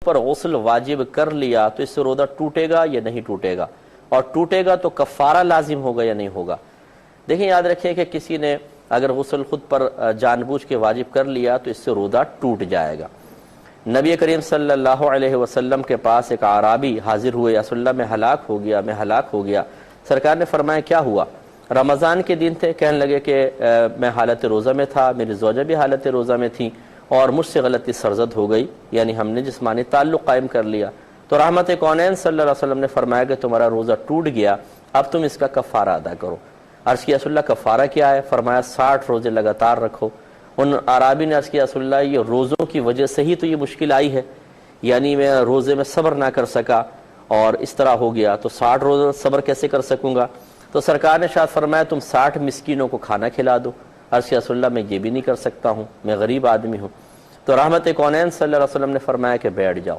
پر غسل واجب کر لیا تو اس سے روزہ ٹوٹے گا یا نہیں ٹوٹے گا، اور ٹوٹے گا تو کفارہ لازم ہوگا یا نہیں ہوگا؟ دیکھیں یاد رکھیں کہ کسی نے اگر غسل خود پر جان بوجھ کے واجب کر لیا تو اس سے روزہ ٹوٹ جائے گا۔ نبی کریم صلی اللہ علیہ وسلم کے پاس ایک اعرابی حاضر ہوئے، یا رسول اللہ میں ہلاک ہو گیا۔ سرکار نے فرمایا کیا ہوا؟ رمضان کے دن تھے، کہنے لگے کہ میں حالت روزہ میں تھا، میری زوجہ بھی حالت روزہ میں تھی، اور مجھ سے غلطی سرزد ہو گئی، یعنی ہم نے جسمانی تعلق قائم کر لیا۔ تو رحمت کونین صلی اللہ علیہ وسلم نے فرمایا کہ تمہارا روزہ ٹوٹ گیا، اب تم اس کا کفارہ ادا کرو۔ عرض کیا رسول اللہ کفارہ کیا ہے؟ فرمایا 60 روزے لگاتار رکھو۔ ان اعرابی نے عرض کیا رسول اللہ یہ روزوں کی وجہ سے ہی تو یہ مشکل آئی ہے، یعنی میں روزے میں صبر نہ کر سکا اور اس طرح ہو گیا، تو 60 روزہ صبر کیسے کر سکوں گا؟ تو سرکار نے شاید فرمایا تم 60 مسکینوں کو کھانا کھلا دو۔ عرض کیا رسول اللہ میں یہ بھی نہیں کر سکتا ہوں، میں غریب آدمی ہوں۔ تو رحمت کونین صلی اللہ علیہ وسلم نے فرمایا کہ بیٹھ جاؤ۔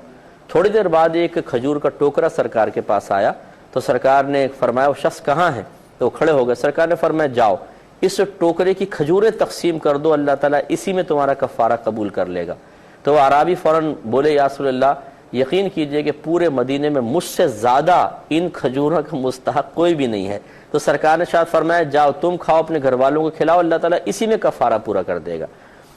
تھوڑی دیر بعد ایک کھجور کا ٹوکرا سرکار کے پاس آیا، تو سرکار نے فرمایا وہ شخص کہاں ہے؟ تو کھڑے ہو گئے۔ سرکار نے فرمایا جاؤ اس ٹوکرے کی کھجوریں تقسیم کر دو، اللہ تعالیٰ اسی میں تمہارا کفارہ قبول کر لے گا۔ تو وہ اعرابی فوراً بولے یا رسول اللہ یقین کیجئے کہ پورے مدینے میں مجھ سے زیادہ ان کھجوروں کا مستحق کوئی بھی نہیں ہے۔ تو سرکار نے شاید فرمایا جاؤ تم کھاؤ، اپنے گھر والوں کو کھلاؤ، اللہ تعالیٰ اسی میں کفارہ پورا کر دے گا۔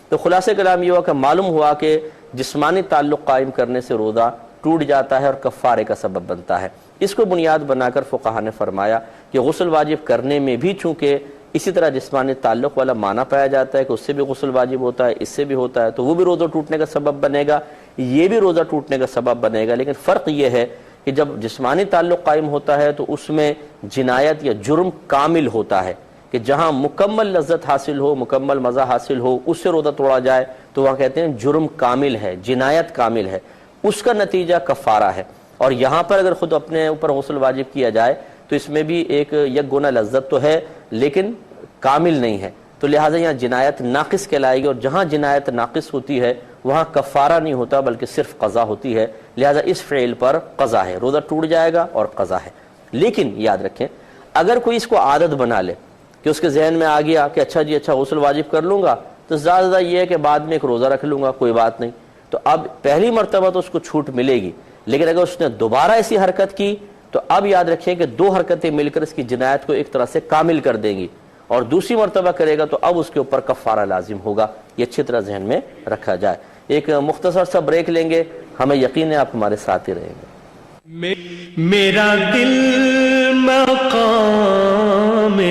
تو خلاصہ کلام یہ ہوا کہ معلوم ہوا کہ جسمانی تعلق قائم کرنے سے روزہ ٹوٹ جاتا ہے اور کفارے کا سبب بنتا ہے۔ اس کو بنیاد بنا کر فقہاء نے فرمایا کہ غسل واجب کرنے میں بھی چونکہ اسی طرح جسمانی تعلق والا معنی پایا جاتا ہے کہ اس سے بھی غسل واجب ہوتا ہے، اس سے بھی ہوتا ہے، تو وہ بھی روزہ ٹوٹنے کا سبب بنے گا، یہ بھی روزہ ٹوٹنے کا سبب بنے گا۔ لیکن فرق یہ ہے کہ جب جسمانی تعلق قائم ہوتا ہے تو اس میں جنایت یا جرم کامل ہوتا ہے، کہ جہاں مکمل لذت حاصل ہو، مکمل مزہ حاصل ہو، اس سے روزہ توڑا جائے تو وہاں کہتے ہیں جرم کامل ہے، جنایت کامل ہے، اس کا نتیجہ کفارہ ہے۔ اور یہاں پر اگر خود اپنے اوپر غسل واجب کیا جائے تو اس میں بھی ایک یک گنا لذت تو ہے لیکن کامل نہیں ہے، تو لہٰذا یہاں جنایت ناقص کہلائے گی، اور جہاں جنایت ناقص ہوتی ہے وہاں کفارہ نہیں ہوتا بلکہ صرف قضا ہوتی ہے، لہٰذا اس فعل پر قضا ہے، روزہ ٹوٹ جائے گا اور قضا ہے۔ لیکن یاد رکھیں اگر کوئی اس کو عادت بنا لے کہ اس کے ذہن میں آ گیا کہ اچھا جی اچھا غسل واجب کر لوں گا تو زیادہ یہ ہے کہ بعد میں ایک روزہ رکھ لوں گا، کوئی بات نہیں، تو اب پہلی مرتبہ تو اس کو چھوٹ ملے گی، لیکن اگر اس نے دوبارہ ایسی حرکت کی تو اب یاد رکھیں کہ 2 حرکتیں مل کر اس کی جنایت کو ایک طرح سے کامل کر دیں گی، اور دوسری مرتبہ کرے گا تو اب اس کے اوپر کفارہ لازم ہوگا۔ یہ اچھی طرح ذہن میں رکھا جائے۔ ایک مختصر سا بریک لیں گے، ہمیں یقین ہے آپ ہمارے ساتھ ہی رہیں گے۔ میرا دل مقام